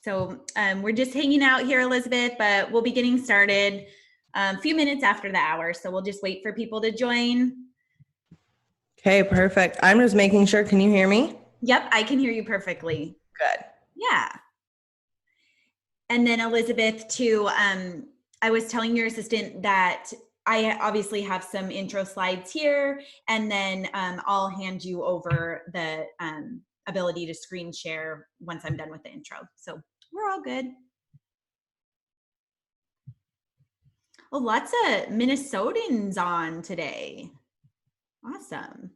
So we're just hanging out here, Elizabeth, but we'll be getting started a few minutes after the hour. So we'll just wait for people to join. Okay, perfect. I'm just making sure. Can you hear me? Yep, I can hear you perfectly. Good. Yeah. And then Elizabeth, too, I was telling your assistant that I obviously have some intro slides here, and then I'll hand you over the ability to screen share once I'm done with the intro. So we're all good. Well, lots of Minnesotans on today. Awesome.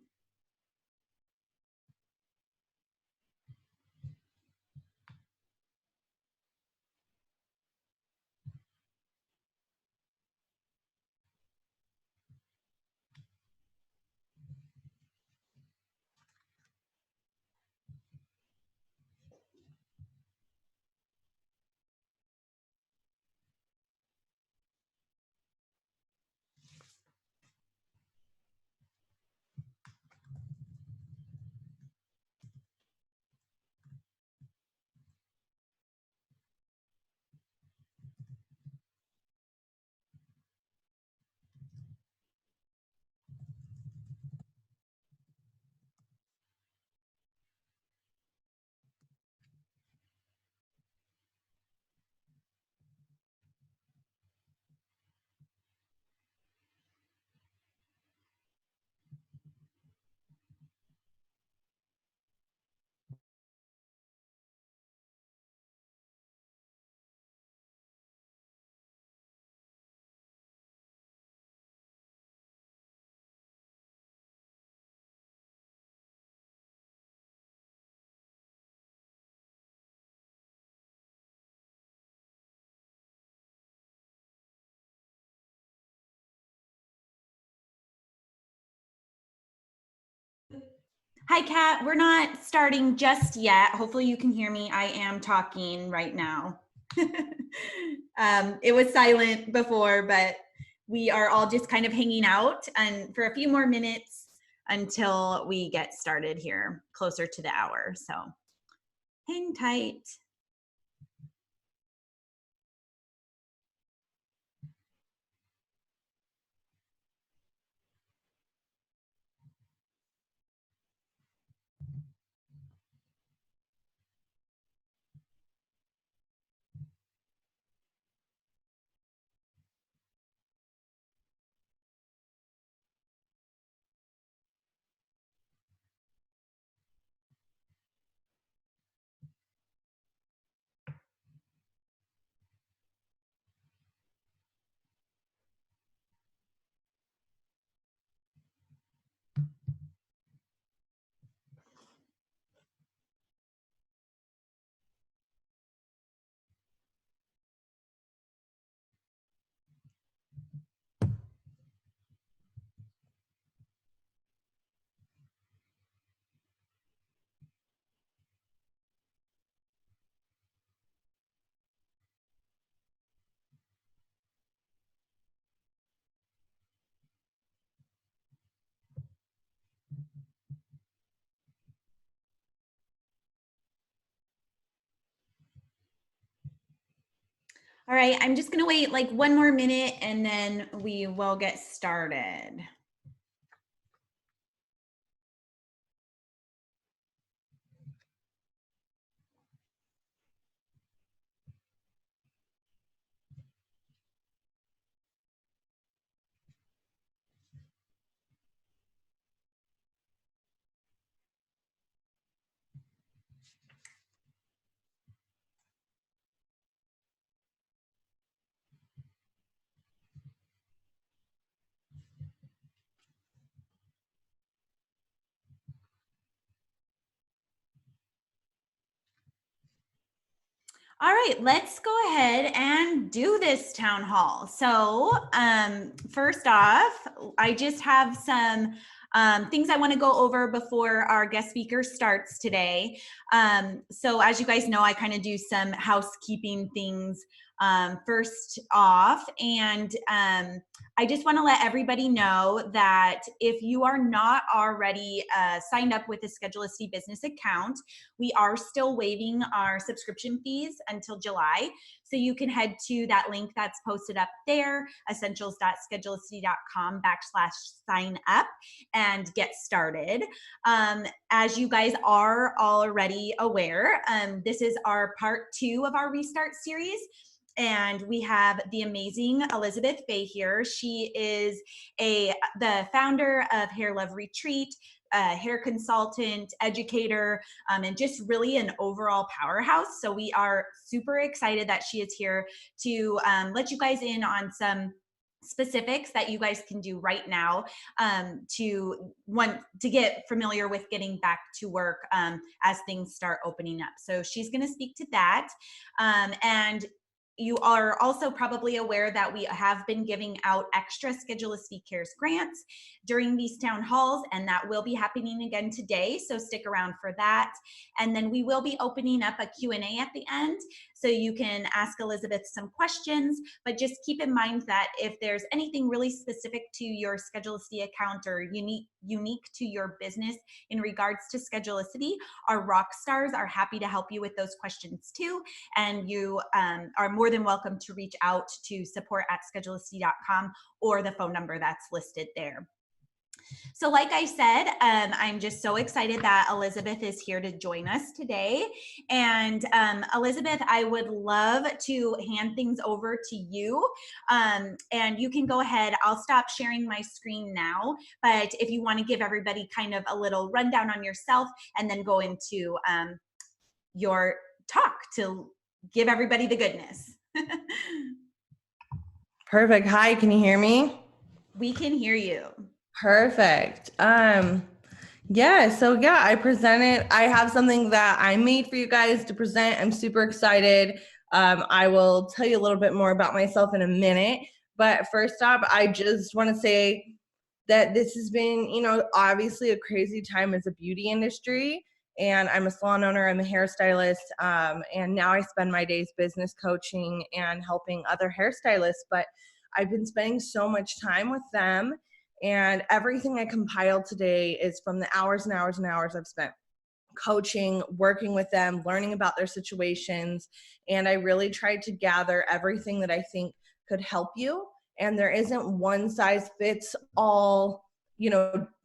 Hi, Kat. We're not starting just yet. Hopefully you can hear me. I am talking right now. It was silent before, but we are all just kind of hanging out and for a few more minutes until we get started here closer to the hour. So hang tight. All right, I'm just gonna wait like one more minute and then we will get started. All right, let's go ahead and do this town hall. So first off, I just have some things I want to go over before our guest speaker starts today. So as you guys know, I kind of do some housekeeping things first off. And I just want to let everybody know that if you are not already signed up with a Schedulicity business account, we are still waiving our subscription fees until July. So you can head to that link that's posted up there, essentials.schedulicity.com/sign up and get started. As you guys are already aware, this is our part 2 of our Restart series. And we have the amazing Elizabeth Faye here. She is the founder of Hair Love Retreat, hair consultant, educator, and just really an overall powerhouse. So we are super excited that she is here to let you guys in on some specifics that you guys can do right now to get familiar with getting back to work as things start opening up. So she's going to speak to that. And you are also probably aware that we have been giving out extra Schedulicity Cares grants during these town halls, and that will be happening again today, so stick around for that. And then we will be opening up a Q&A at the end, so you can ask Elizabeth some questions, but just keep in mind that if there's anything really specific to your Schedulicity account or unique to your business in regards to Schedulicity, our rock stars are happy to help you with those questions too, and you are more than welcome to reach out to support@schedulicity.com or the phone number that's listed there. So like I said, I'm just so excited that Elizabeth is here to join us today. And Elizabeth, I would love to hand things over to you. And you can go ahead. I'll stop sharing my screen now. But if you want to give everybody kind of a little rundown on yourself and then go into your talk to give everybody the goodness. Perfect. Hi, can you hear me? We can hear you. Perfect. I presented. I have something that I made for you guys to present. I'm super excited. I will tell you a little bit more about myself in a minute. But first off, I just want to say that this has been, obviously a crazy time as a beauty industry. And I'm a salon owner, I'm a hairstylist, and now I spend my days business coaching and helping other hairstylists. But I've been spending so much time with them, and everything I compiled today is from the hours and hours and hours I've spent coaching, working with them, learning about their situations. And I really tried to gather everything that I think could help you. And there isn't one size fits all,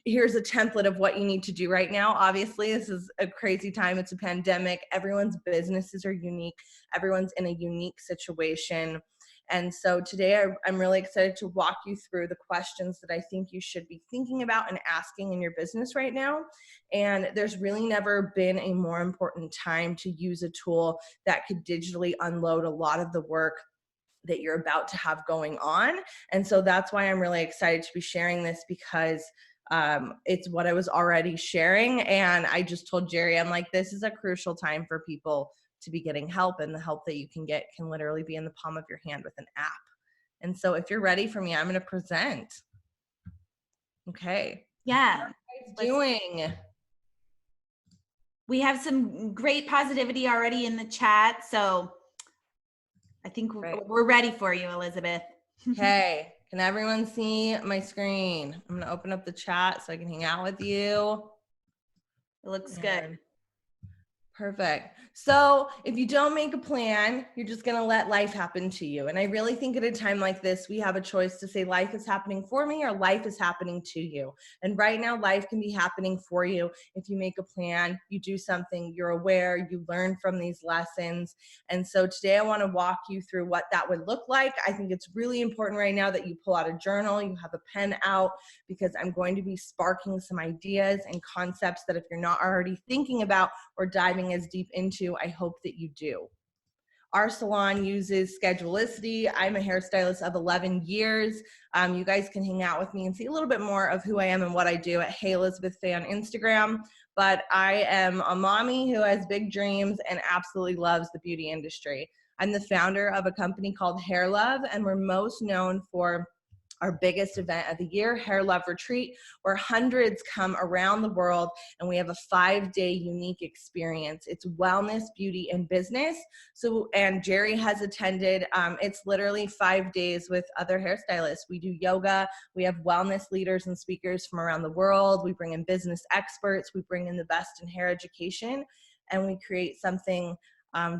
here's a template of what you need to do right now. Obviously, this is a crazy time. It's a pandemic. Everyone's businesses are unique. Everyone's in a unique situation. And so today I'm really excited to walk you through the questions that I think you should be thinking about and asking in your business right now. And there's really never been a more important time to use a tool that could digitally unload a lot of the work that you're about to have going on. And so that's why I'm really excited to be sharing this, because it's what I was already sharing. And I just told Jerry, I'm like, this is a crucial time for people to be getting help, and the help that you can get can literally be in the palm of your hand with an app. And so if you're ready for me, I'm going to present. Okay. Yeah. How are you guys doing? We have some great positivity already in the chat. So I think we're ready for you, Elizabeth. Okay. Can everyone see my screen? I'm going to open up the chat so I can hang out with you. It looks good. Perfect. So if you don't make a plan, you're just going to let life happen to you. And I really think at a time like this, we have a choice to say life is happening for me or life is happening to you. And right now, life can be happening for you. If you make a plan, you do something, you're aware, you learn from these lessons. And so today I want to walk you through what that would look like. I think it's really important right now that you pull out a journal, you have a pen out, because I'm going to be sparking some ideas and concepts that if you're not already thinking about or diving as deep into, I hope that you do. Our salon uses Schedulicity. I'm a hairstylist of 11 years. You guys can hang out with me and see a little bit more of who I am and what I do at Hey Elizabeth Faye on Instagram. But I am a mommy who has big dreams and absolutely loves the beauty industry. I'm the founder of a company called Hair Love, and we're most known for our biggest event of the year, Hair Love Retreat, where hundreds come around the world, and we have a 5-day unique experience. It's wellness, beauty, and business. So, and Jerry has attended. It's literally 5 days with other hairstylists. We do yoga. We have wellness leaders and speakers from around the world. We bring in business experts. We bring in the best in hair education, and we create something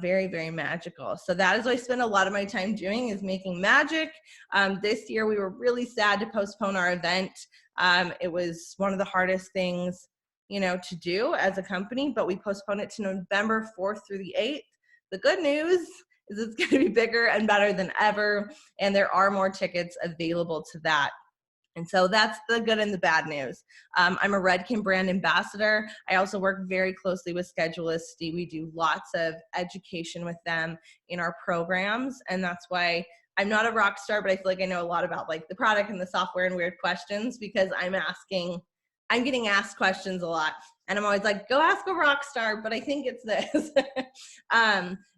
very, very magical. So that is what I spend a lot of my time doing, is making magic. This year we were really sad to postpone our event. It was one of the hardest things, to do as a company, but we postponed it to November 4th through the 8th. The good news is it's going to be bigger and better than ever, and there are more tickets available to that. And so that's the good and the bad news. I'm a Redken brand ambassador. I also work very closely with Schedulicity. We do lots of education with them in our programs. And that's why I'm not a rock star, but I feel like I know a lot about like the product and the software and weird questions, because I'm getting asked questions a lot. And I'm always like, go ask a rock star, but I think it's this.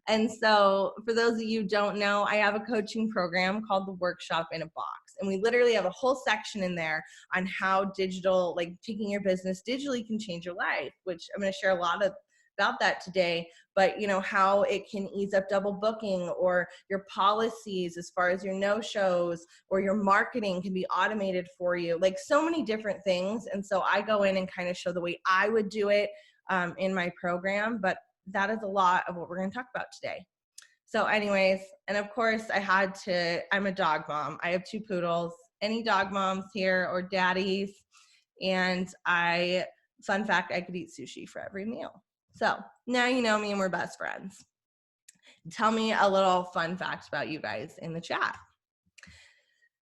And so for those of you who don't know, I have a coaching program called the Workshop in a Box. And we literally have a whole section in there on how digital, like taking your business digitally, can change your life, which I'm going to share a lot about that today. But how it can ease up double booking, or your policies as far as your no-shows, or your marketing can be automated for you, like so many different things. And so I go in and kind of show the way I would do it in my program. But that is a lot of what we're going to talk about today. So anyways, and of course I'm a dog mom. I have 2 poodles. Any dog moms here or daddies? And fun fact, I could eat sushi for every meal. So now you know me and we're best friends. Tell me a little fun fact about you guys in the chat.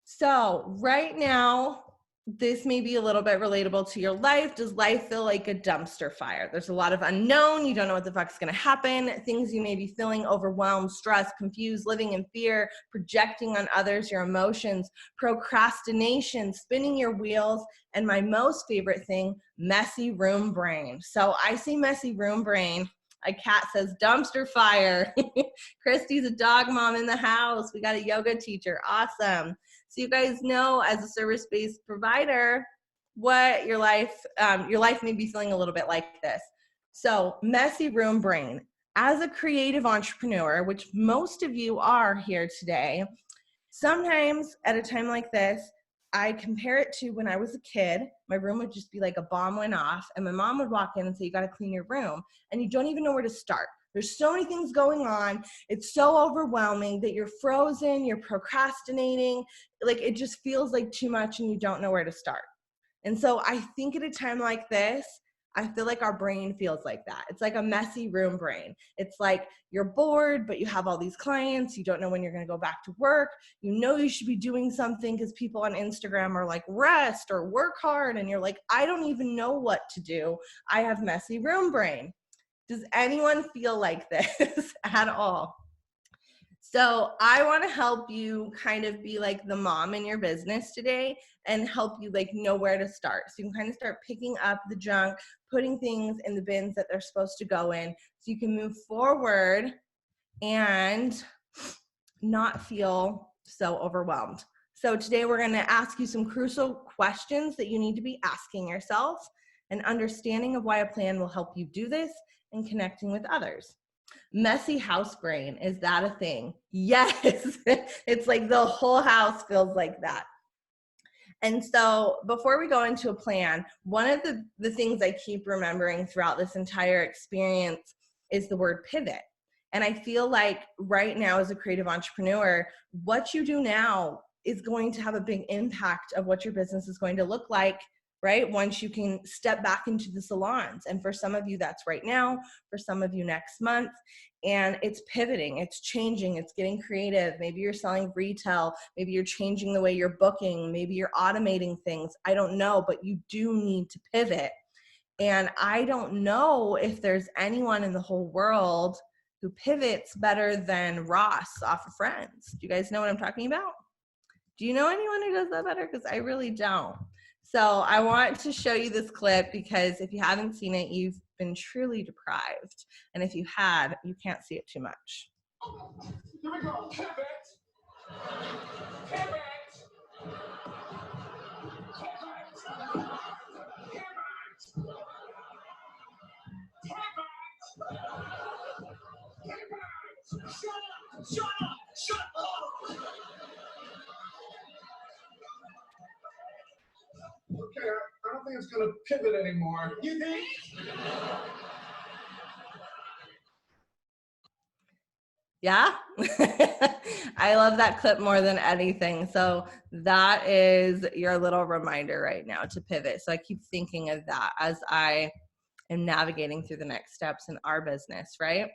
So right now, this may be a little bit relatable to your life. Does life feel like a dumpster fire? There's a lot of unknown. You don't know what the fuck's going to happen. Things you may be feeling: overwhelmed, stressed, confused, living in fear, projecting on others your emotions, procrastination, spinning your wheels, and my most favorite thing, messy room brain. So I see messy room brain. A cat says dumpster fire. Christy's a dog mom in the house. We got a yoga teacher. Awesome. So you guys know, as a service-based provider, what your life may be feeling a little bit like this. So messy room brain. As a creative entrepreneur, which most of you are here today, sometimes at a time like this, I compare it to when I was a kid. My room would just be like a bomb went off, and my mom would walk in and say, you got to clean your room, and you don't even know where to start. There's so many things going on. It's so overwhelming that you're frozen, you're procrastinating. Like, it just feels like too much and you don't know where to start. And so I think at a time like this, I feel like our brain feels like that. It's like a messy room brain. It's like you're bored, but you have all these clients. You don't know when you're going to go back to work. You know you should be doing something because people on Instagram are like, rest or work hard. And you're like, I don't even know what to do. I have messy room brain. Does anyone feel like this at all? So I want to help you kind of be like the mom in your business today and help you like know where to start. So you can kind of start picking up the junk, putting things in the bins that they're supposed to go in, so you can move forward and not feel so overwhelmed. So today we're going to ask you some crucial questions that you need to be asking yourself. An understanding of why a plan will help you do this, and connecting with others. Messy house brain, is that a thing? Yes. It's like the whole house feels like that. And so before we go into a plan, one of the things I keep remembering throughout this entire experience is the word pivot. And I feel like right now, as a creative entrepreneur, what you do now is going to have a big impact of what your business is going to look like, right? Once you can step back into the salons. And for some of you, that's right now. For some of you, next month. And it's pivoting, it's changing, it's getting creative. Maybe you're selling retail. Maybe you're changing the way you're booking. Maybe you're automating things. I don't know, but you do need to pivot. And I don't know if there's anyone in the whole world who pivots better than Ross off of Friends. Do you guys know what I'm talking about? Do you know anyone who does that better? Because I really don't. So I want to show you this clip because if you haven't seen it, you've been truly deprived. And if you had, you can't see it too much. Here we go. Pivot. Pivot. Shut up! Shut up! Okay, I don't think it's gonna pivot anymore. You think? Yeah, I love that clip more than anything. So that is your little reminder right now to pivot. So I keep thinking of that as I am navigating through the next steps in our business, right?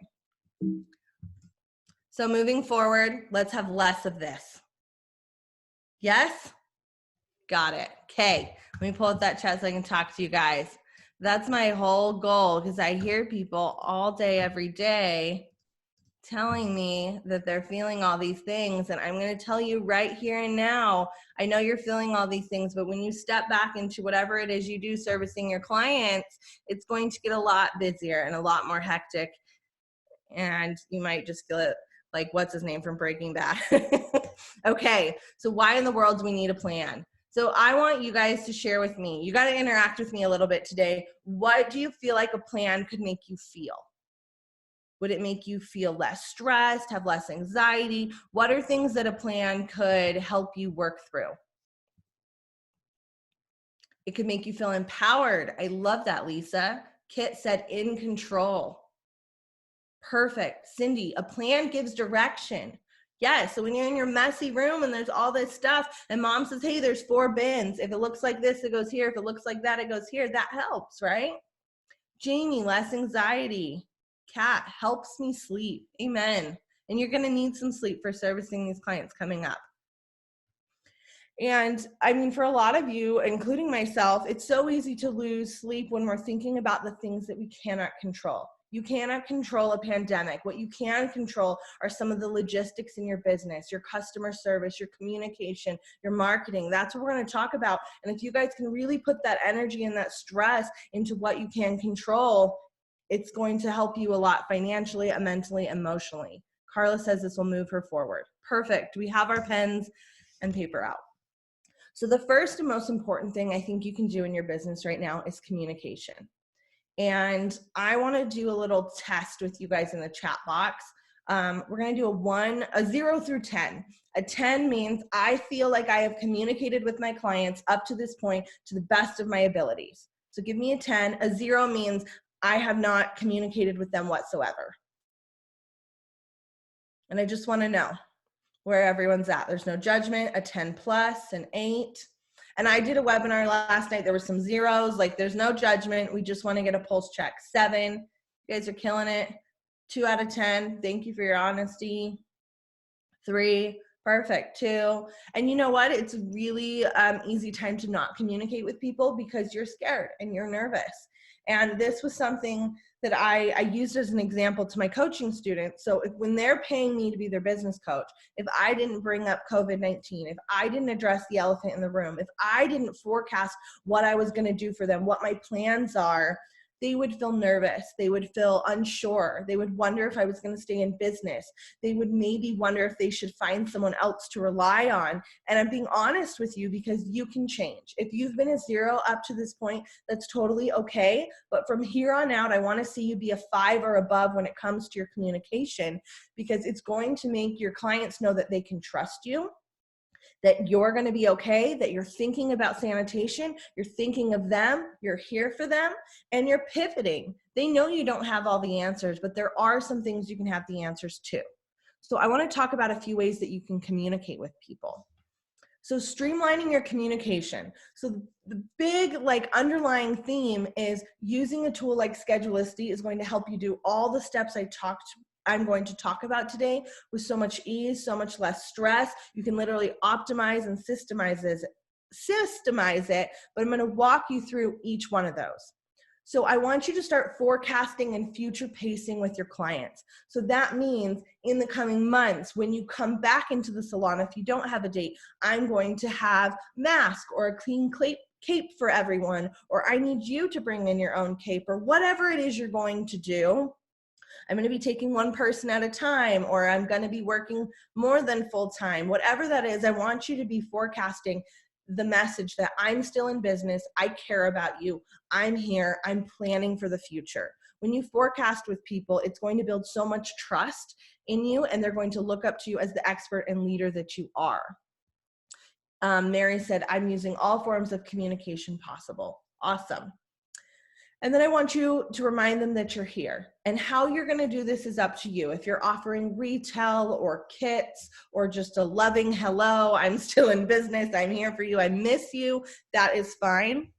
So moving forward, let's have less of this. Yes? Got it. Okay, let me pull up that chat so I can talk to you guys. That's my whole goal, because I hear people all day, every day telling me that they're feeling all these things, and I'm going to tell you right here and now, I know you're feeling all these things, but when you step back into whatever it is you do servicing your clients, it's going to get a lot busier and a lot more hectic, and you might just feel it like, what's his name from Breaking Bad? Okay, so why in the world do we need a plan? So I want you guys to share with me. You got to interact with me a little bit today. What do you feel like a plan could make you feel? Would it make you feel less stressed, have less anxiety? What are things that a plan could help you work through? It could make you feel empowered. I love that, Lisa. Kit said in control. Perfect. Cindy, a plan gives direction. Yes, so when you're in your messy room and there's all this stuff and mom says, hey, there's 4 bins. If it looks like this, it goes here. If it looks like that, it goes here. That helps, right? Jamie, less anxiety. Kat, helps me sleep. Amen. And you're going to need some sleep for servicing these clients coming up. And I mean, for a lot of you, including myself, it's so easy to lose sleep when we're thinking about the things that we cannot control. You cannot control a pandemic. What you can control are some of the logistics in your business, your customer service, your communication, your marketing. That's what we're going to talk about. And if you guys can really put that energy and that stress into what you can control, it's going to help you a lot financially, mentally, emotionally. Carla says this will move her forward. Perfect. We have our pens and paper out. So the first and most important thing I think you can do in your business right now is communication. And I want to do a little test with you guys in the chat box. We're going to do a 0 through 10. A 10 means I feel like I have communicated with my clients up to this point to the best of my abilities. So give me a 10. A 0 means I have not communicated with them whatsoever. And I just want to know where everyone's at. There's no judgment. A 10 plus, an 8. And I did a webinar last night. There were some 0s. Like, there's no judgment. We just want to get a pulse check. 7. You guys are killing it. 2 out of 10. Thank you for your honesty. 3. Perfect. 2. And you know what? It's a really easy time to not communicate with people because you're scared and you're nervous. And this was something that I used as an example to my coaching students. So when they're paying me to be their business coach, if I didn't bring up COVID-19, if I didn't address the elephant in the room, if I didn't forecast what I was going to do for them, what my plans are, they would feel nervous. They would feel unsure. They would wonder if I was going to stay in business. They would maybe wonder if they should find someone else to rely on. And I'm being honest with you because you can change. If you've been a 0 up to this point, that's totally okay. But from here on out, I want to see you be a 5 or above when it comes to your communication, because it's going to make your clients know that they can trust you, that you're going to be okay, that you're thinking about sanitation, you're thinking of them, you're here for them, and you're pivoting. They know you don't have all the answers, but there are some things you can have the answers to. So I want to talk about a few ways that you can communicate with people. So streamlining your communication. So the big underlying theme is using a tool like Schedulicity is going to help you do all the steps I'm going to talk about today with so much ease, so much less stress. You can literally optimize and systemize it, but I'm going to walk you through each one of those. So I want you to start forecasting and future pacing with your clients. So that means in the coming months, when you come back into the salon, if you don't have a date, I'm going to have mask or a clean cape for everyone, or I need you to bring in your own cape, or whatever it is you're going to do. I'm going to be taking one person at a time, or I'm going to be working more than full time. Whatever that is, I want you to be forecasting the message that I'm still in business. I care about you. I'm here. I'm planning for the future. When you forecast with people, it's going to build so much trust in you, and they're going to look up to you as the expert and leader that you are. Mary said, I'm using all forms of communication possible. Awesome. And then I want you to remind them that you're here. And how you're going to do this is up to you. If you're offering retail or kits or just a loving hello, I'm still in business, I'm here for you, I miss you, that is fine.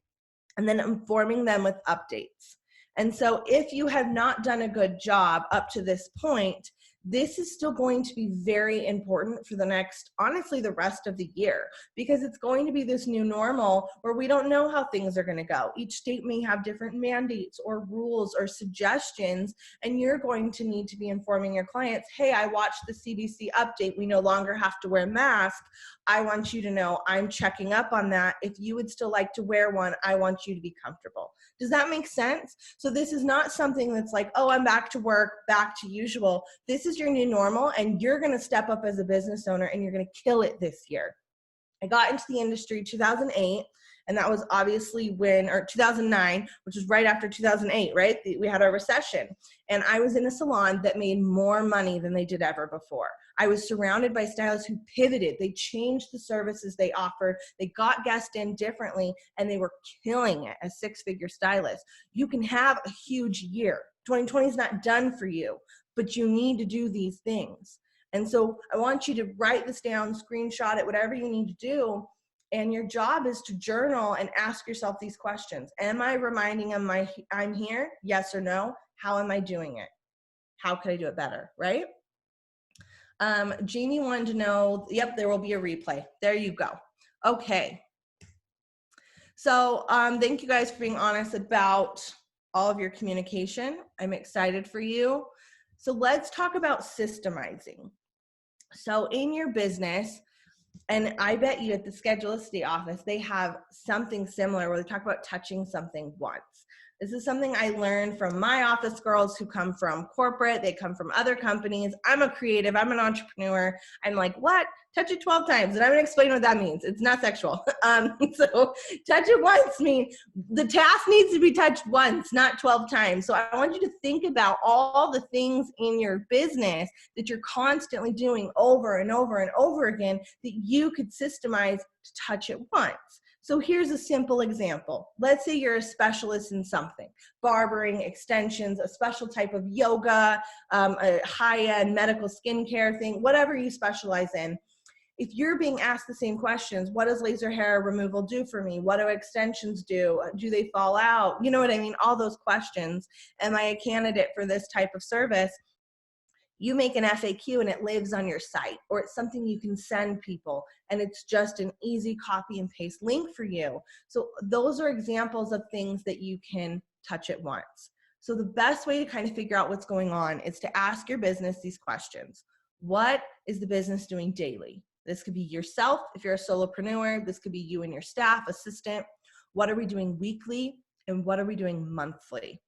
And then informing them with updates. And so if you have not done a good job up to this point, this is still going to be very important for the next, honestly, the rest of the year, because it's going to be this new normal where we don't know how things are going to go. Each state may have different mandates or rules or suggestions, and you're going to need to be informing your clients, hey, I watched the CDC update. We no longer have to wear masks. I want you to know I'm checking up on that. If you would still like to wear one, I want you to be comfortable. Does that make sense? So this is not something that's like, oh, I'm back to work, back to usual. This is your new normal, and you're going to step up as a business owner and you're going to kill it this year. I got into the industry 2008, and that was obviously or 2009, which was right after 2008, right? We had our recession, and I was in a salon that made more money than they did ever before. I was surrounded by stylists who pivoted. They changed the services they offered. They got guests in differently, and they were killing it as six-figure stylists. You can have a huge year. 2020 is not done for you, but you need to do these things. And so I want you to write this down, screenshot it, whatever you need to do. And your job is to journal and ask yourself these questions. Am I reminding them I'm here? Yes or no? How am I doing it? How could I do it better, right? Jeannie wanted to know, yep, there will be a replay. There you go. Okay. So thank you guys for being honest about all of your communication. I'm excited for you. So let's talk about systemizing. So in your business, and I bet you at the Schedulicity office, they have something similar where they talk about touching something once. This is something I learned from my office girls who come from corporate. They come from other companies. I'm a creative. I'm an entrepreneur. I'm like, what? Touch it 12 times. And I'm going to explain what that means. It's not sexual. So touch it once means the task needs to be touched once, not 12 times. So I want you to think about all the things in your business that you're constantly doing over and over and over again that you could systemize to touch it once. So here's a simple example. Let's say you're a specialist in something, barbering, extensions, a special type of yoga, a high-end medical skincare thing, whatever you specialize in. If you're being asked the same questions, what does laser hair removal do for me? What do extensions do? Do they fall out? You know what I mean? All those questions. Am I a candidate for this type of service? You make an FAQ and it lives on your site, or it's something you can send people and it's just an easy copy and paste link for you. So those are examples of things that you can touch at once. So the best way to kind of figure out what's going on is to ask your business these questions. What is the business doing daily? This could be yourself if you're a solopreneur. This could be you and your staff, assistant. What are we doing weekly and what are we doing monthly?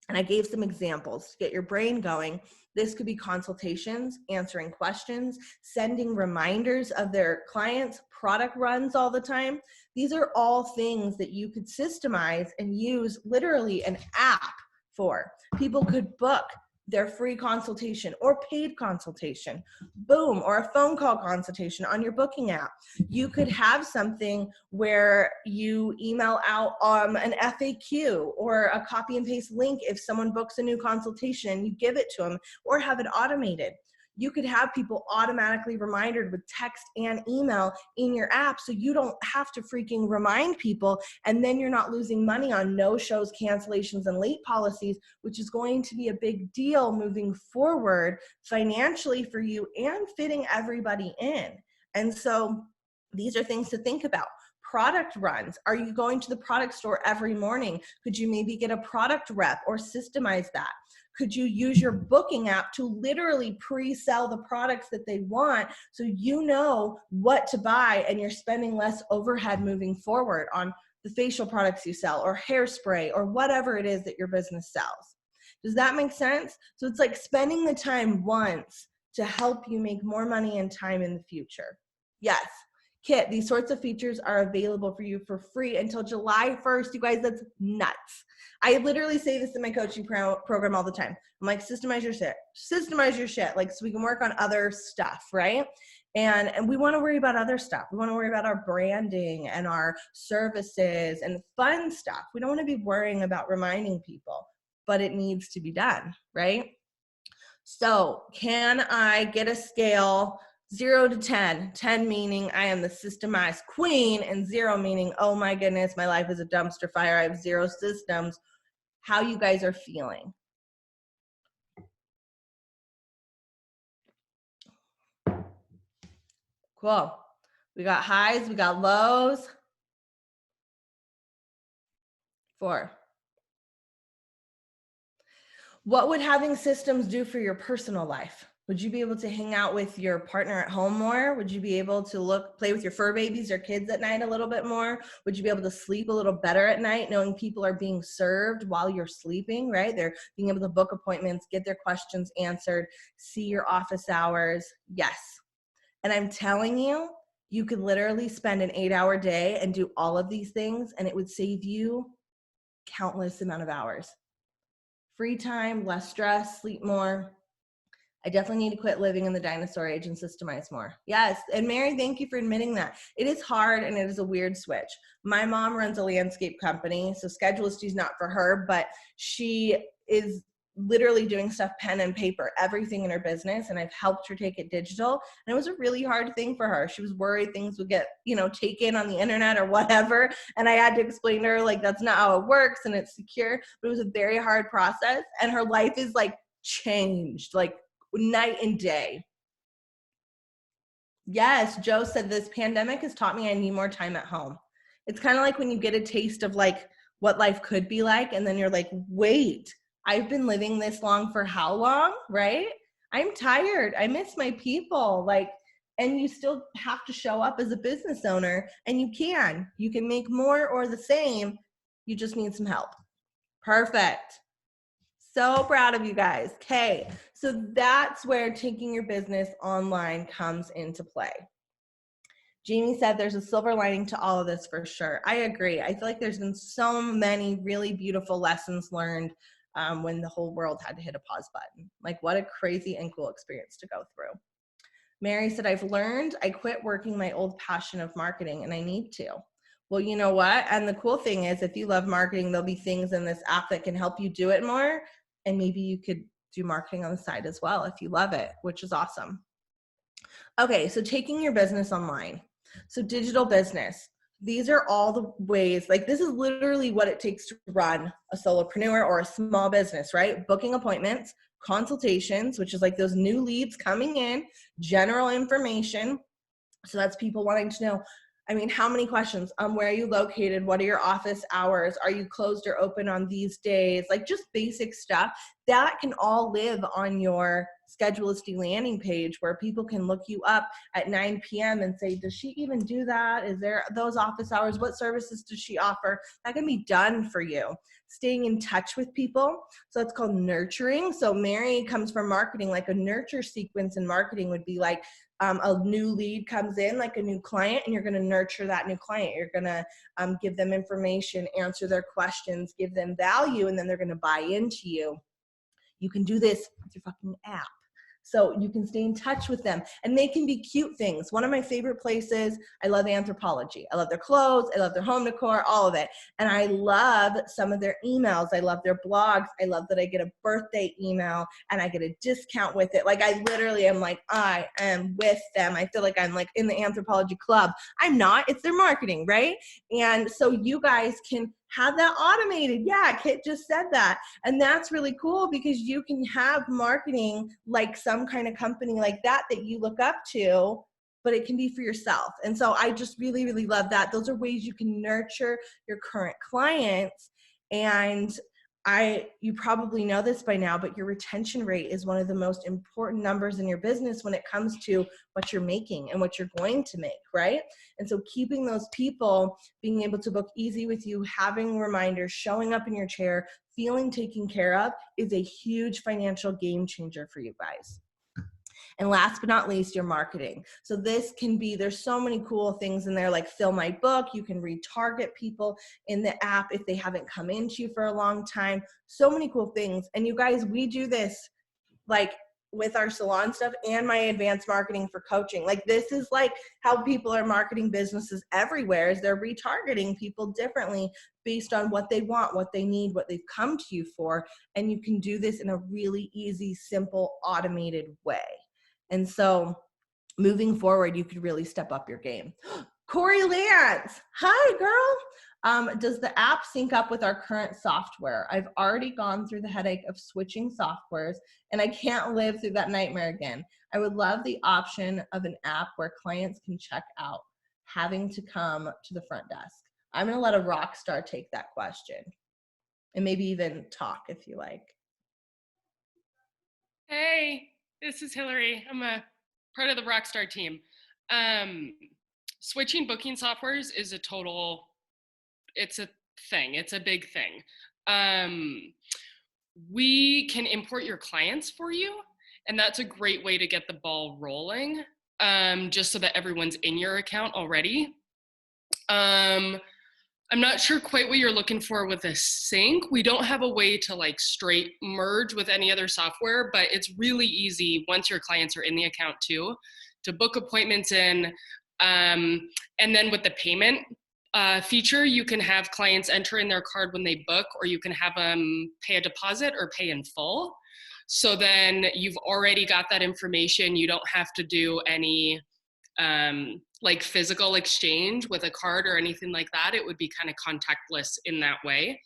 And I gave some examples to get your brain going. This could be consultations, answering questions, sending reminders of their clients, product runs all the time. These are all things that you could systemize and use literally an app for. People could book their free consultation or paid consultation, boom, or a phone call consultation on your booking app. You could have something where you email out an FAQ or a copy and paste link if someone books a new consultation, you give it to them, or have it automated. You could have people automatically reminded with text and email in your app so you don't have to freaking remind people, and then you're not losing money on no-shows, cancellations, and late policies, which is going to be a big deal moving forward financially for you and fitting everybody in. And so these are things to think about. Product runs. Are you going to the product store every morning? Could you maybe get a product rep or systemize that? Could you use your booking app to literally pre-sell the products that they want so you know what to buy and you're spending less overhead moving forward on the facial products you sell or hairspray or whatever it is that your business sells? Does that make sense? So it's like spending the time once to help you make more money and time in the future. Yes. Kit, these sorts of features are available for you for free until July 1st. You guys, that's nuts. I literally say this in my coaching program all the time. I'm like, systemize your shit, like, so we can work on other stuff, right? And we want to worry about other stuff. We want to worry about our branding and our services and fun stuff. We don't want to be worrying about reminding people, but it needs to be done, right? So can I get a scale 0 to 10? 10 meaning I am the systemized queen, and 0 meaning, oh my goodness, my life is a dumpster fire. I have 0 systems. How you guys are feeling? Cool. We got highs, we got lows. 4. What would having systems do for your personal life? Would you be able to hang out with your partner at home more? Would you be able to play with your fur babies or kids at night a little bit more? Would you be able to sleep a little better at night, knowing people are being served while you're sleeping, right? They're being able to book appointments, get their questions answered, see your office hours. Yes. And I'm telling you, you could literally spend an 8-hour day and do all of these things, and it would save you countless amount of hours. Free time, less stress, sleep more. I definitely need to quit living in the dinosaur age and systemize more. Yes, and Mary, thank you for admitting that. It is hard and it is a weird switch. My mom runs a landscape company, so Schedulicity is not for her, but she is literally doing stuff pen and paper, everything in her business, and I've helped her take it digital, and it was a really hard thing for her. She was worried things would get, taken on the internet or whatever, and I had to explain to her, like, that's not how it works and it's secure, but it was a very hard process, and her life is like changed, like night and day. Yes, Joe said this pandemic has taught me I need more time at home. It's kind of like when you get a taste of like what life could be like, and then you're like, wait, I've been living this long for how long, right? I'm tired. I miss my people. And you still have to show up as a business owner, and you can make more or the same. You just need some help. Perfect. So proud of you guys. Okay, so that's where taking your business online comes into play. Jamie said there's a silver lining to all of this for sure. I agree. I feel like there's been so many really beautiful lessons learned when the whole world had to hit a pause button. Like, what a crazy and cool experience to go through. Mary said, I've learned I quit working my old passion of marketing, and I need to. Well, you know what? And the cool thing is, if you love marketing, there'll be things in this app that can help you do it more. And maybe you could do marketing on the side as well if you love it, which is awesome. Okay, so taking your business online. So digital business. These are all the ways, like this is literally what it takes to run a solopreneur or a small business, right? Booking appointments, consultations, which is like those new leads coming in, general information. So that's people wanting to know, how many questions? Where are you located? What are your office hours? Are you closed or open on these days? Like just basic stuff that can all live on your Schedulicity landing page, where people can look you up at 9 p.m. and say, does she even do that? Is there those office hours? What services does she offer? That can be done for you. Staying in touch with people. So it's called nurturing. So Mary comes from marketing. Like a nurture sequence in marketing would be like, a new lead comes in, like a new client, and you're going to nurture that new client. You're going to give them information, answer their questions, give them value, and then they're going to buy into you. You can do this with your fucking app. So you can stay in touch with them, and they can be cute things. One of my favorite places, I love Anthropologie. I love their clothes. I love their home decor, all of it. And I love some of their emails. I love their blogs. I love that I get a birthday email and I get a discount with it. Like I literally am like, I am with them. I feel like I'm like in the Anthropologie club. I'm not, it's their marketing, right? And so you guys can have that automated. Yeah, Kit just said that. And that's really cool because you can have marketing like some kind of company like that you look up to, but it can be for yourself. And so I just really, really love that. Those are ways you can nurture your current clients. And you probably know this by now, but your retention rate is one of the most important numbers in your business when it comes to what you're making and what you're going to make, right? And so keeping those people, being able to book easy with you, having reminders, showing up in your chair, feeling taken care of is a huge financial game changer for you guys. And last but not least, your marketing. So this can be, there's so many cool things in there, like Fill My Book. You can retarget people in the app if they haven't come into you for a long time. So many cool things. And you guys, we do this like with our salon stuff and my advanced marketing for coaching. Like this is like how people are marketing businesses everywhere, is they're retargeting people differently based on what they want, what they need, what they've come to you for. And you can do this in a really easy, simple, automated way. And so moving forward, you could really step up your game. Corey Lance, hi girl. Does the app sync up with our current software? I've already gone through the headache of switching softwares and I can't live through that nightmare again. I would love the option of an app where clients can check out, having to come to the front desk. I'm gonna let a rock star take that question and maybe even talk if you like. Hey, this is Hillary. I'm a part of the Rockstar team. Switching booking softwares is it's a thing. It's a big thing. We can import your clients for you, and that's a great way to get the ball rolling, just so that everyone's in your account already. I'm not sure quite what you're looking for with a sync. We don't have a way to like straight merge with any other software, but it's really easy once your clients are in the account too, to book appointments in. And then with the payment feature, you can have clients enter in their card when they book, or you can have them pay a deposit or pay in full. So then you've already got that information. You don't have to do any like physical exchange with a card or anything like that. It would be kind of contactless in that way.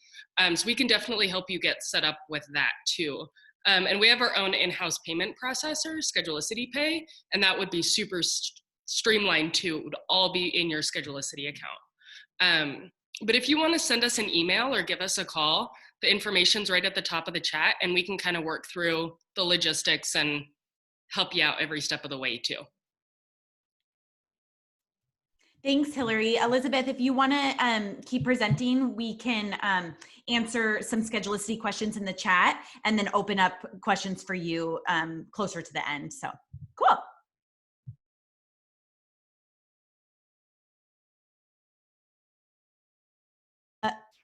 So we can definitely help you get set up with that too. And we have our own in-house payment processor, Schedulicity Pay, and that would be super streamlined too. It would all be in your Schedulicity account. But if you want to send us an email or give us a call, the information's right at the top of the chat, and we can kind of work through the logistics and help you out every step of the way too. Thanks, Hillary. Elizabeth, if you want to keep presenting, we can answer some Schedulicity questions in the chat and then open up questions for you closer to the end. So, cool.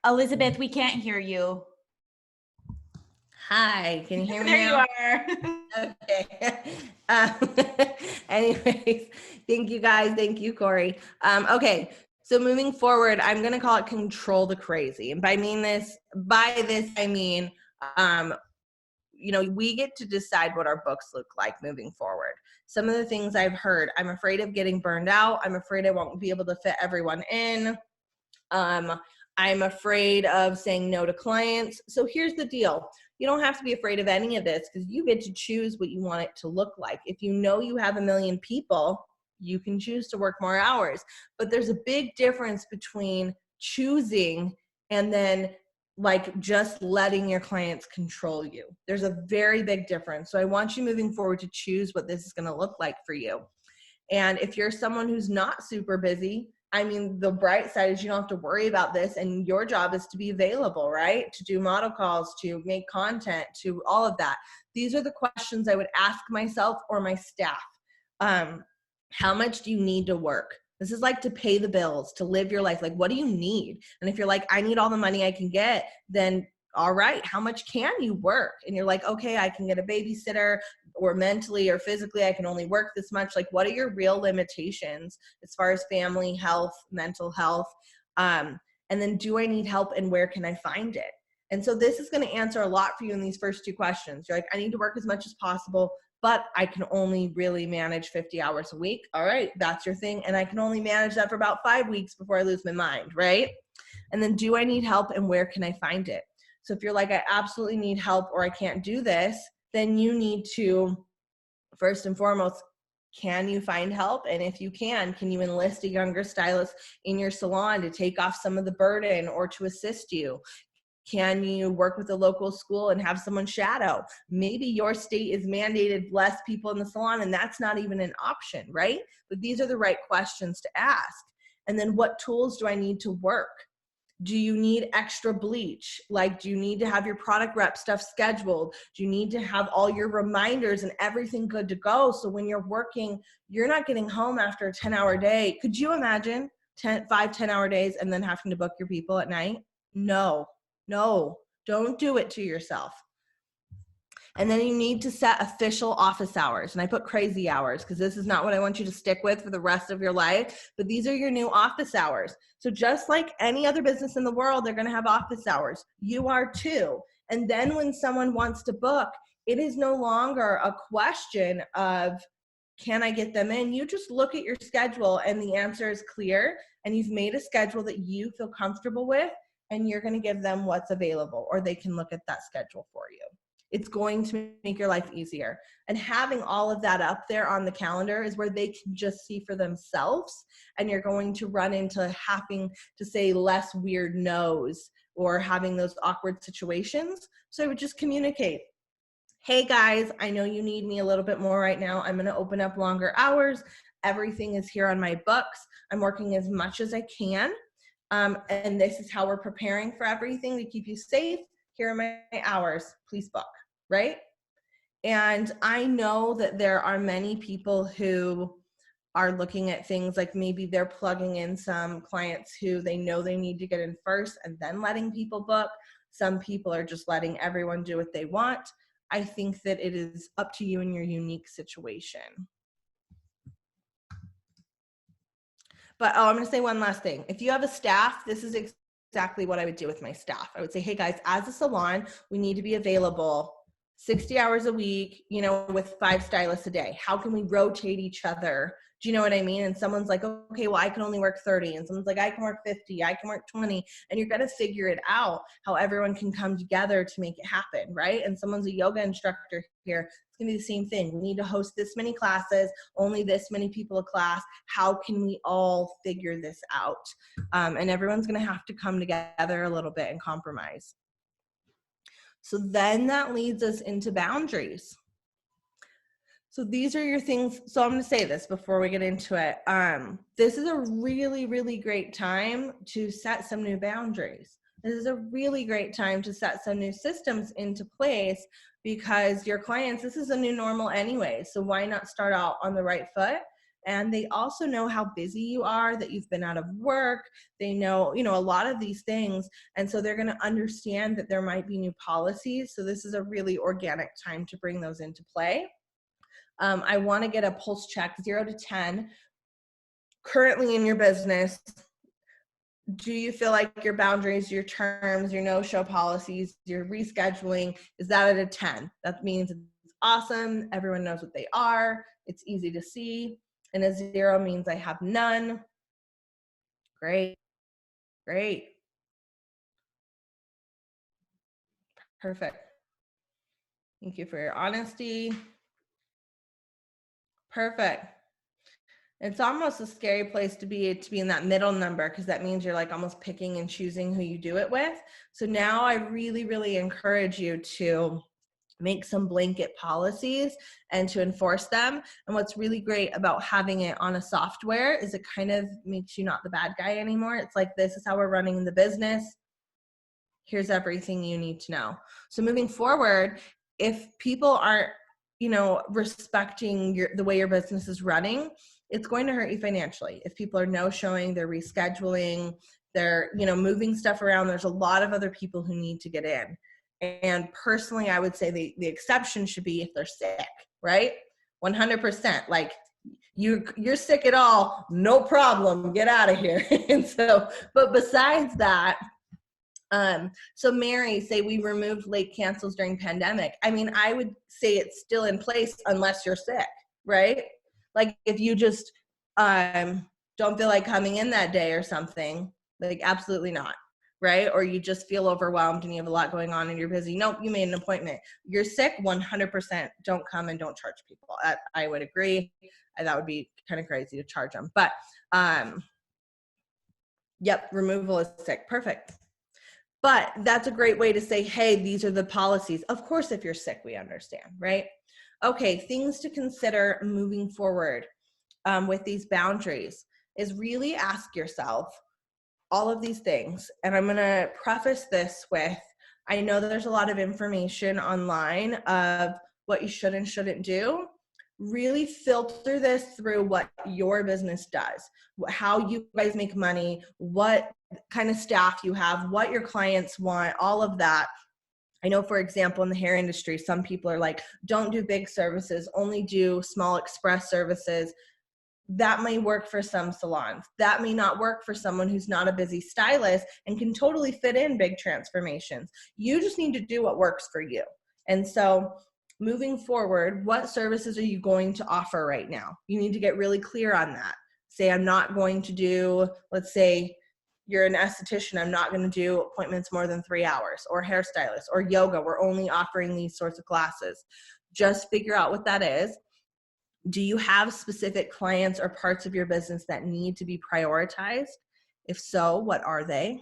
Elizabeth, we can't hear you. Hi, can you hear me There now? you are. Okay. Anyways, thank you guys. Thank you, Corey. Okay, so moving forward, I'm going to call it control the crazy. And by this, I mean, you know, we get to decide what our books look like moving forward. Some of the things I've heard, I'm afraid of getting burned out. I'm afraid I won't be able to fit everyone in. I'm afraid of saying no to clients. So here's the deal. You don't have to be afraid of any of this because you get to choose what you want it to look like. If you know you have 1 million people, you can choose to work more hours. But there's a big difference between choosing and then like just letting your clients control you. There's a very big difference. So I want you moving forward to choose what this is going to look like for you. And if you're someone who's not super busy, I mean, the bright side is you don't have to worry about this, and your job is to be available, right? To do model calls, to make content, to all of that. These are the questions I would ask myself or my staff. How much do you need to work? This is like to pay the bills, to live your life. Like, what do you need? And if you're like, I need all the money I can get, then all right, how much can you work? And you're like, okay, I can get a babysitter, or mentally or physically, I can only work this much. Like, what are your real limitations as far as family, health, mental health? And then do I need help, and where can I find it? And so this is going to answer a lot for you in these first two questions. You're like, I need to work as much as possible, but I can only really manage 50 hours a week. All right, that's your thing. And I can only manage that for about 5 weeks before I lose my mind, right? And then do I need help, and where can I find it? So if you're like, I absolutely need help, or I can't do this, then you need to, first and foremost, can you find help? And if you can you enlist a younger stylist in your salon to take off some of the burden or to assist you? Can you work with a local school and have someone shadow? Maybe your state is mandated less people in the salon, and that's not even an option, right? But these are the right questions to ask. And then what tools do I need to work? Do you need extra bleach? Like, do you need to have your product rep stuff scheduled? Do you need to have all your reminders and everything good to go? So when you're working, you're not getting home after a 10-hour day. Could you imagine 10-hour days and then having to book your people at night? No, don't do it to yourself. And then you need to set official office hours. And I put crazy hours because this is not what I want you to stick with for the rest of your life, but these are your new office hours. So just like any other business in the world, they're going to have office hours. You are too. And then when someone wants to book, it is no longer a question of, can I get them in? You just look at your schedule and the answer is clear, and you've made a schedule that you feel comfortable with, and you're going to give them what's available, or they can look at that schedule for you. It's going to make your life easier. And having all of that up there on the calendar is where they can just see for themselves, and you're going to run into having to say less weird no's or having those awkward situations. So I would just communicate. Hey guys, I know you need me a little bit more right now. I'm going to open up longer hours. Everything is here on my books. I'm working as much as I can. And this is how we're preparing for everything to keep you safe. Here are my hours. Please book, right? And I know that there are many people who are looking at things like maybe they're plugging in some clients who they know they need to get in first and then letting people book. Some people are just letting everyone do what they want. I think that it is up to you in your unique situation. But I'm going to say one last thing. If you have a staff, this is exactly what I would do with my staff. I would say, hey guys, as a salon, we need to be available 60 hours a week, with 5 stylists a day. How can we rotate each other? Do you know what I mean? And someone's like, okay, well, I can only work 30. And someone's like, I can work 50. I can work 20. And you're going to figure it out how everyone can come together to make it happen, right? And someone's a yoga instructor here. It's going to be the same thing. We need to host this many classes, only this many people a class. How can we all figure this out? And everyone's going to have to come together a little bit and compromise. So then that leads us into boundaries. So these are your things. So I'm going to say this before we get into it. This is a really, really great time to set some new boundaries. This is a really great time to set some new systems into place because your clients, this is a new normal anyway. So why not start out on the right foot? And they also know how busy you are, that you've been out of work. They know, a lot of these things. And so they're going to understand that there might be new policies. So this is a really organic time to bring those into play. I want to get a pulse check, 0 to 10. Currently in your business, do you feel like your boundaries, your terms, your no-show policies, your rescheduling, is that at a 10? That means it's awesome. Everyone knows what they are. It's easy to see. And a 0 means I have none. Great. Perfect. Thank you for your honesty. Perfect. It's almost a scary place to be in that middle number, because that means you're like almost picking and choosing who you do it with. So now I really, really encourage you to make some blanket policies and to enforce them. And what's really great about having it on a software is it kind of makes you not the bad guy anymore. It's like, this is how we're running the business. Here's everything you need to know. So moving forward, if people aren't, respecting the way your business is running, it's going to hurt you financially. If people are no-showing, they're rescheduling, they're, moving stuff around, there's a lot of other people who need to get in. And personally, I would say the exception should be if they're sick, right? 100%. Like, you're sick at all, no problem, get out of here. And so, but besides that, so Mary, say we removed late cancels during pandemic. I mean, I would say it's still in place unless you're sick, right? Like if you just don't feel like coming in that day or something, like absolutely not, right? Or you just feel overwhelmed and you have a lot going on and you're busy. Nope, you made an appointment. You're sick, 100% don't come and don't charge people. I would agree. That would be kind of crazy to charge them. But yep, removal is sick. Perfect. But that's a great way to say, hey, these are the policies. Of course, if you're sick, we understand, right? Okay, things to consider moving forward with these boundaries is really ask yourself, all of these things, and I'm going to preface this with, I know that there's a lot of information online of what you should and shouldn't do. Really filter this through what your business does, how you guys make money, what kind of staff you have, what your clients want, all of that. I know, for example, in the hair industry, some people are like, don't do big services, only do small express services. That may work for some salons. That may not work for someone who's not a busy stylist and can totally fit in big transformations. You just need to do what works for you. And so moving forward, what services are you going to offer right now? You need to get really clear on that. Say, I'm not going to do, let's say you're an esthetician, I'm not going to do appointments more than 3 hours, or hairstylist, or yoga. We're only offering these sorts of classes. Just figure out what that is. Do you have specific clients or parts of your business that need to be prioritized? If so, what are they?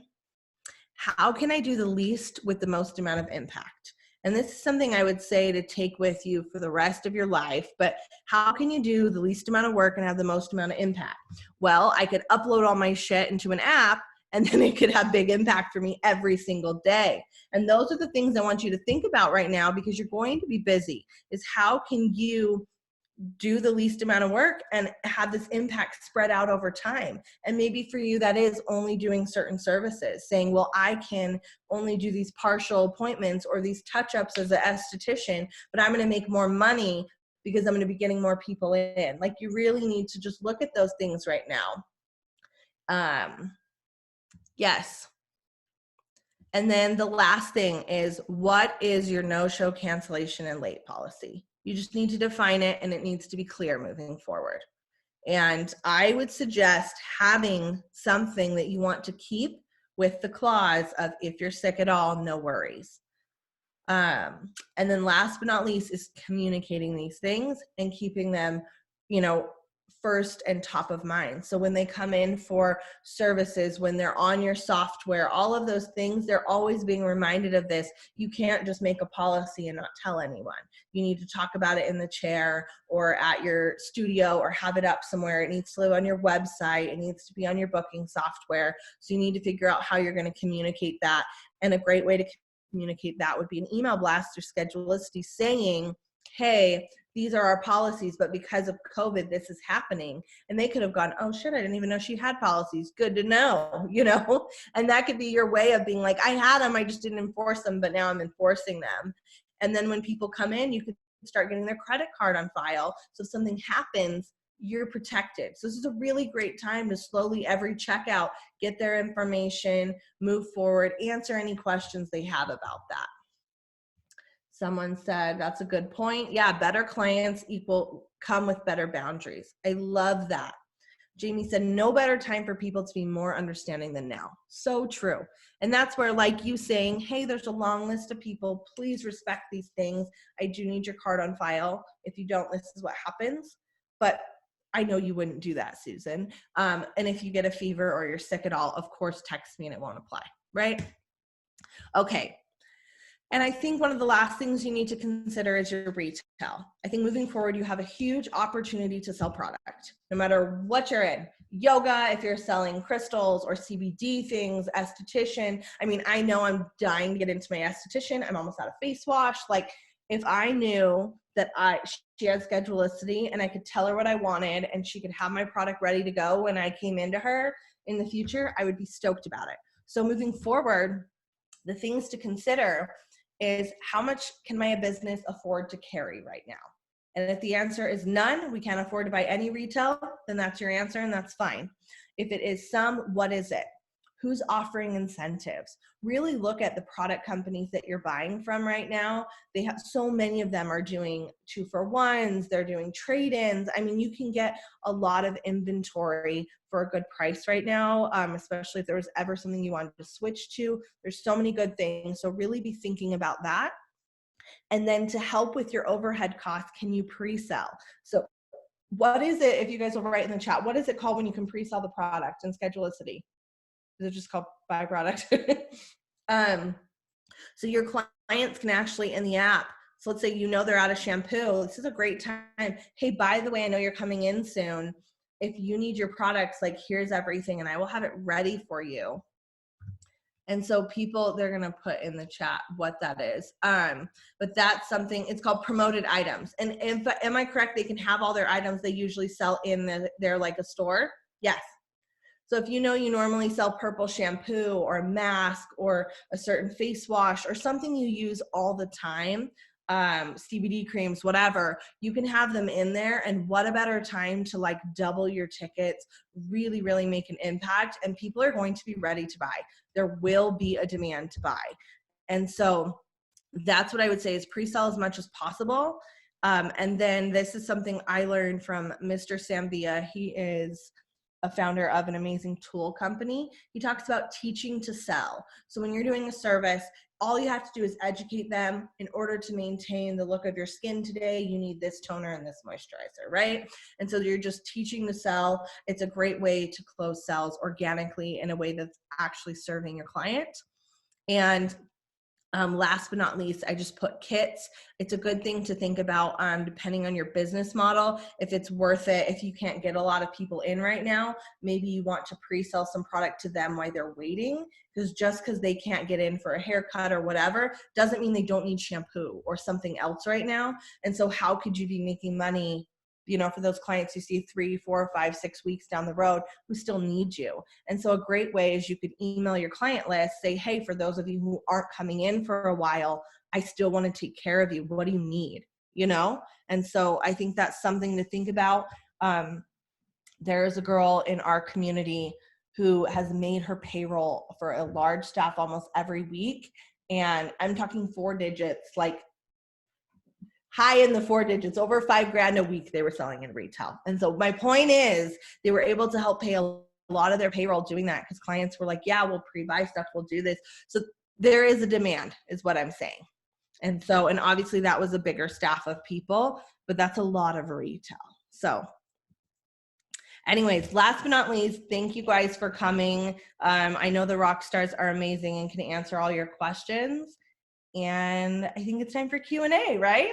How can I do the least with the most amount of impact? And this is something I would say to take with you for the rest of your life, but how can you do the least amount of work and have the most amount of impact? Well, I could upload all my shit into an app, and then it could have big impact for me every single day. And those are the things I want you to think about right now, because you're going to be busy, is how can you do the least amount of work and have this impact spread out over time. And maybe for you, that is only doing certain services, saying, well, I can only do these partial appointments or these touch-ups as an esthetician, but I'm going to make more money because I'm going to be getting more people in. Like, you really need to just look at those things right now. Yes. And then the last thing is, what is your no-show, cancellation, and late policy? You just need to define it, and it needs to be clear moving forward. And I would suggest having something that you want to keep with the clause of, if you're sick at all, no worries. And then last but not least is communicating these things and keeping them, first and top of mind. So when they come in for services, when they're on your software, all of those things, they're always being reminded of this. You can't just make a policy and not tell anyone. You need to talk about it in the chair or at your studio or have it up somewhere. It needs to live on your website. It needs to be on your booking software. So you need to figure out how you're going to communicate that. And a great way to communicate that would be an email blast or Schedulicity saying, hey, these are our policies, but because of COVID, this is happening. And they could have gone, oh shit, I didn't even know she had policies. Good to know, And that could be your way of being like, I had them, I just didn't enforce them, but now I'm enforcing them. And then when people come in, you could start getting their credit card on file. So if something happens, you're protected. So this is a really great time to slowly, every checkout, get their information, move forward, answer any questions they have about that. Someone said, that's a good point. Yeah, better clients come with better boundaries. I love that. Jamie said, no better time for people to be more understanding than now. So true. And that's where, like you saying, hey, there's a long list of people. Please respect these things. I do need your card on file. If you don't, this is what happens. But I know you wouldn't do that, Susan. And if you get a fever or you're sick at all, of course, text me and it won't apply, right? Okay. And I think one of the last things you need to consider is your retail. I think moving forward, you have a huge opportunity to sell product, no matter what you're in. Yoga, if you're selling crystals or CBD things, esthetician. I mean, I know I'm dying to get into my esthetician. I'm almost out of face wash. Like, if I knew that she had Schedulicity and I could tell her what I wanted and she could have my product ready to go when I came into her in the future, I would be stoked about it. So moving forward, the things to consider is, how much can my business afford to carry right now? And if the answer is none, we can't afford to buy any retail, then that's your answer and that's fine. If it is some, what is it? Who's offering incentives? Really look at the product companies that you're buying from right now. They have, so many of them are doing 2-for-1s, they're doing trade-ins. I mean, you can get a lot of inventory for a good price right now, especially if there was ever something you wanted to switch to. There's so many good things. So really be thinking about that. And then to help with your overhead costs, can you pre-sell? So what is it, if you guys will write in the chat, what is it called when you can pre-sell the product in Schedulicity? Is it just called byproduct? So your clients can actually, in the app, so let's say they're out of shampoo, this is a great time. Hey, by the way, I know you're coming in soon. if you need your products, like here's everything and I will have it ready for you. And so people, they're going to put in the chat what that is. But that's something, it's called promoted items. And if, am I correct? They can have all their items they usually sell in their like a store. Yes. So if you know you normally sell purple shampoo or a mask or a certain face wash or something you use all the time, CBD creams, whatever, you can have them in there. And what a better time to like double your tickets, really, really make an impact. And people are going to be ready to buy. There will be a demand to buy. And so that's what I would say is pre-sell as much as possible. And then this is something I learned from Mr. Samvia. He is a founder of an amazing tool company. He talks about teaching to sell. So when you're doing a service, all you have to do is educate them. In order to maintain the look of your skin today, you need this toner and this moisturizer, right? And so you're just teaching to sell. It's a great way to close sales organically in a way that's actually serving your client. And last but not least, I just put kits. It's a good thing to think about depending on your business model, if it's worth it. If you can't get a lot of people in right now, maybe you want to pre-sell some product to them while they're waiting, because just because they can't get in for a haircut or whatever, doesn't mean they don't need shampoo or something else right now. And so how could you be making money, you know, for those clients you see 3, 4, 5, 6 weeks down the road who still need you? And so a great way is you could email your client list, say, hey, for those of you who aren't coming in for a while, I still want to take care of you. What do you need? You know? And so I think that's something to think about. There is a girl in our community who has made her payroll for a large staff almost every week. And I'm talking 4 digits, like high in the 4 digits, over $5,000 a week they were selling in retail. And so my point is they were able to help pay a lot of their payroll doing that because clients were like, yeah, we'll pre-buy stuff, we'll do this. So there is a demand is what I'm saying. And so, and obviously that was a bigger staff of people, but that's a lot of retail. So anyways, last but not least, thank you guys for coming. I know the rock stars are amazing and can answer all your questions. And I think it's time for Q&A, right?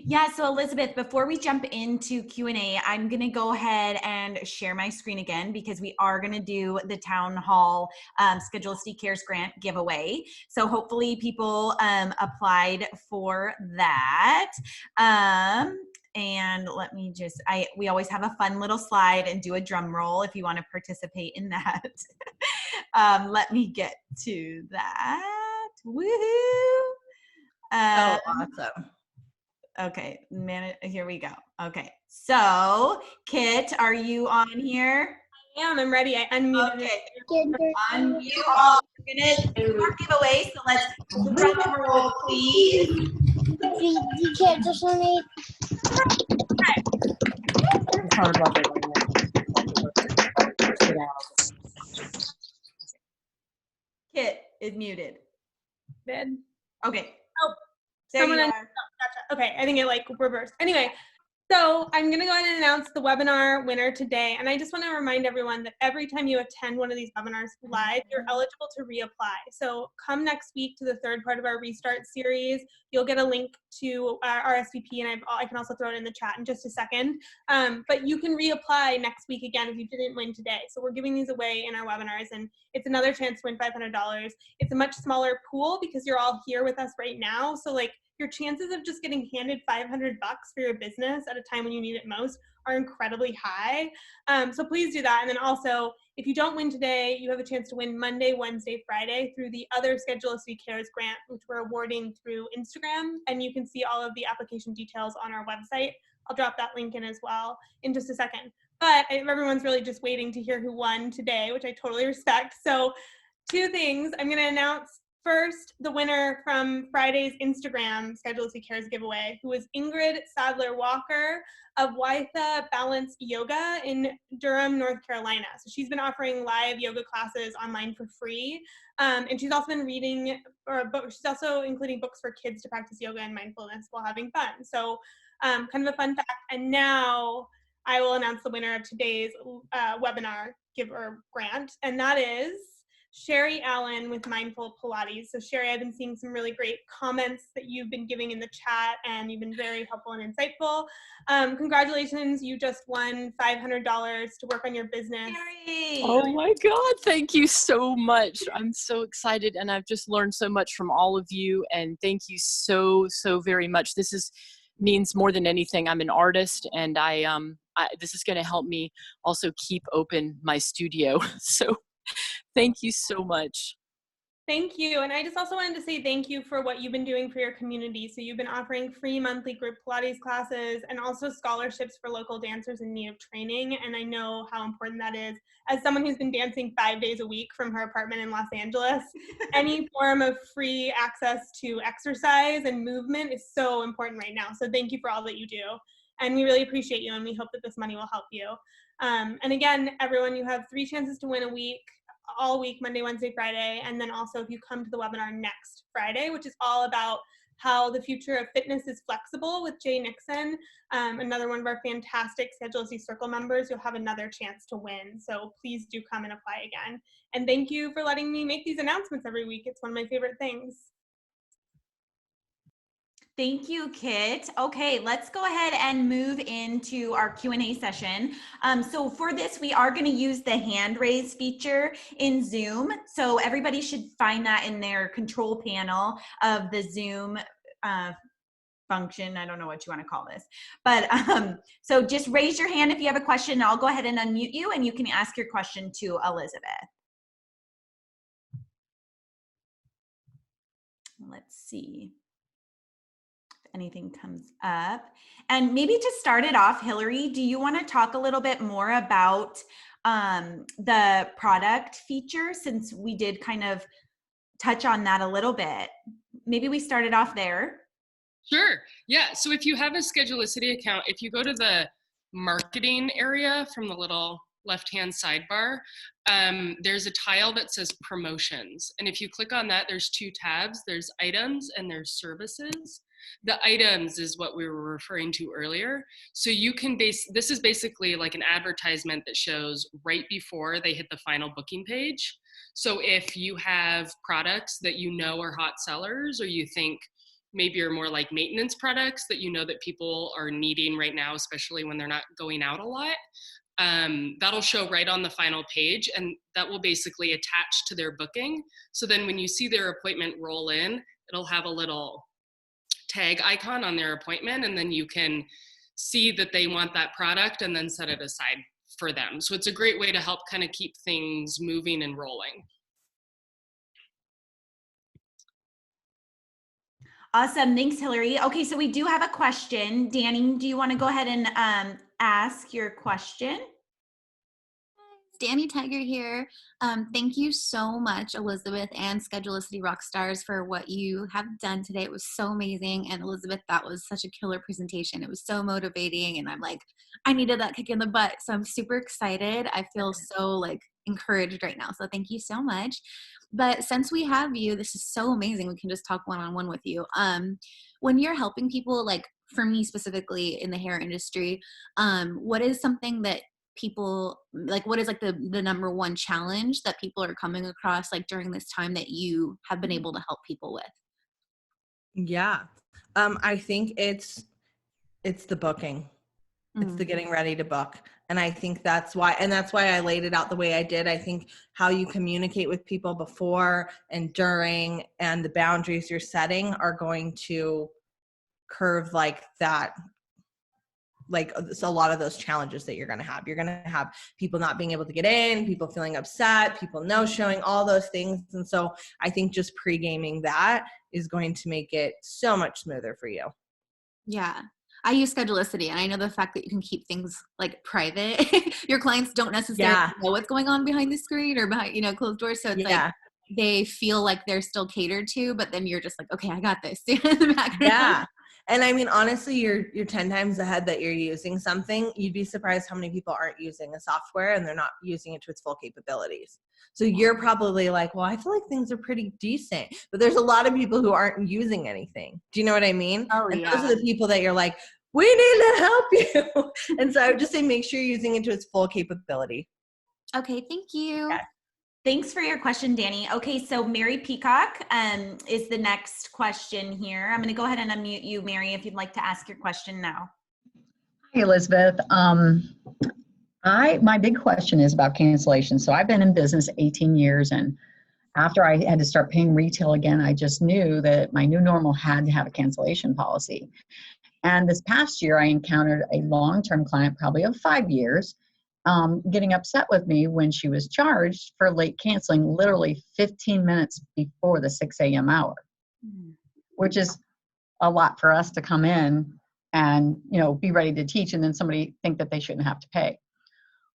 Yeah, so Elizabeth, before we jump into Q&A, I'm going to go ahead and share my screen again because we are going to do the Town Hall Schedulicity Cares Grant giveaway. So hopefully people applied for that. And let me just, we always have a fun little slide and do a drum roll if you want to participate in that. Let me get to that. Woohoo! Oh, awesome. Okay, here we go. Okay, so Kit, are you on here? I am. I'm ready. I unmuted. Okay, unmute all. We're gonna do our giveaway, so let's drum roll, please. You can't just need. Kit is muted. Good. Okay. Oh, there someone you are. Gotcha. Okay, I think it like reversed. Anyway, so I'm going to go ahead and announce the webinar winner today. And I just want to remind everyone that every time you attend one of these webinars live, you're eligible to reapply. So come next week to the 3rd part of our Restart series. You'll get a link to our RSVP, and I can also throw it in the chat in just a second. But you can reapply next week again if you didn't win today. So we're giving these away in our webinars, and it's another chance to win $500. It's a much smaller pool because you're all here with us right now. So like, your chances of just getting handed $500 for your business at a time when you need it most are incredibly high. So please do that. And then also, if you don't win today, you have a chance to win Monday, Wednesday, Friday through the other Schedulicity Cares grant, which we're awarding through Instagram. And you can see all of the application details on our website. I'll drop that link in as well in just a second. But everyone's really just waiting to hear who won today, which I totally respect. So 2 things. I'm going to announce first the winner from Friday's Instagram Schedulicity Cares giveaway, who is Ingrid Sadler-Walker of Wytha Balance Yoga in Durham, North Carolina. So she's been offering live yoga classes online for free. And she's also been reading, she's also including books for kids to practice yoga and mindfulness while having fun. So kind of a fun fact. And now I will announce the winner of today's webinar grant, and that is Sherry Allen with Mindful Pilates. So Sherry, I've been seeing some really great comments that you've been giving in the chat, and you've been very helpful and insightful. Congratulations, you just won $500 to work on your business. Sherry! Oh my God, thank you so much. I'm so excited, and I've just learned so much from all of you, and thank you so very much. This means more than anything. I'm an artist, and this is going to help me also keep open my studio. So thank you so much. Thank you. And I just also wanted to say thank you for what you've been doing for your community. So you've been offering free monthly group Pilates classes and also scholarships for local dancers in need of training. And I know how important that is. As someone who's been dancing 5 days a week from her apartment in Los Angeles, any form of free access to exercise and movement is so important right now. So thank you for all that you do. And we really appreciate you, and we hope that this money will help you. And again, everyone, you have 3 chances to win a week. All week, Monday, Wednesday, Friday. And then also if you come to the webinar next Friday, which is all about how the future of fitness is flexible with Jay Nixon, another one of our fantastic Schedulicity Circle members, you'll have another chance to win. So please do come and apply again. And thank you for letting me make these announcements every week. It's one of my favorite things. Thank you, Kit. Okay, let's go ahead and move into our Q&A session. So for this, we are going to use the hand raise feature in Zoom. So everybody should find that in their control panel of the Zoom function. I don't know what you want to call this, but so just raise your hand if you have a question. I'll go ahead and unmute you, and you can ask your question to Elizabeth. Let's see anything comes up. And maybe to start it off, Hillary, do you want to talk a little bit more about the product feature, since we did kind of touch on that a little bit? Maybe we started off there. Sure. Yeah. So if you have a Schedulicity account, if you go to the marketing area from the little left-hand sidebar, there's a tile that says promotions. And if you click on that, there's 2 tabs. There's items and there's services. The items is what we were referring to earlier. So you can this is basically like an advertisement that shows right before they hit the final booking page. So if you have products that you know are hot sellers, or you think maybe are more like maintenance products that you know that people are needing right now, especially when they're not going out a lot, that'll show right on the final page, and that will basically attach to their booking. So then when you see their appointment roll in, it'll have a little tag icon on their appointment, and then you can see that they want that product and then set it aside for them. So it's a great way to help kind of keep things moving and rolling. Awesome. Thanks, Hillary. Okay, so we do have a question. Danny, do you want to go ahead and ask your question? Danny Tiger here. Thank you so much, Elizabeth and Schedulicity Rockstars, for what you have done today. It was so amazing. And Elizabeth, that was such a killer presentation. It was so motivating, and I'm like, I needed that kick in the butt. So I'm super excited. I feel so like encouraged right now. So thank you so much. But since we have you, this is so amazing. We can just talk one-on-one with you. When you're helping people, like for me specifically in the hair industry, what is something that people like, what is like the number one challenge that people are coming across like during this time that you have been able to help people with? Yeah. I think it's the booking. It's the getting ready to book. And I think that's why I laid it out the way I did. I think how you communicate with people before and during, and the boundaries you're setting are going to curve like that. Like a lot of those challenges that you're going to have. You're going to have people not being able to get in, people feeling upset, people no-showing, all those things. And so I think just pre-gaming that is going to make it so much smoother for you. Yeah. I use Schedulicity, and I know the fact that you can keep things like private. Your clients don't necessarily know what's going on behind the screen or behind, closed doors. So it's like they feel like they're still catered to, but then you're just like, okay, I got this. In the background. Yeah. And I mean, honestly, you're 10 times ahead that you're using something. You'd be surprised how many people aren't using a software and they're not using it to its full capabilities. So you're probably like, well, I feel like things are pretty decent, but there's a lot of people who aren't using anything. Do you know what I mean? Oh, and yeah. Those are the people that you're like, we need to help you. And so I would just say, make sure you're using it to its full capability. Okay. Thank you. Yeah. Thanks for your question, Danny. Okay, so Mary Peacock is the next question here. I'm going to go ahead and unmute you, Mary, if you'd like to ask your question now. Hi, Elizabeth. My big question is about cancellation. So I've been in business 18 years, and after I had to start paying retail again, I just knew that my new normal had to have a cancellation policy. And this past year, I encountered a long-term client, probably of 5 years, getting upset with me when she was charged for late canceling literally 15 minutes before the 6 a.m. hour, which is a lot for us to come in and, be ready to teach, and then somebody think that they shouldn't have to pay.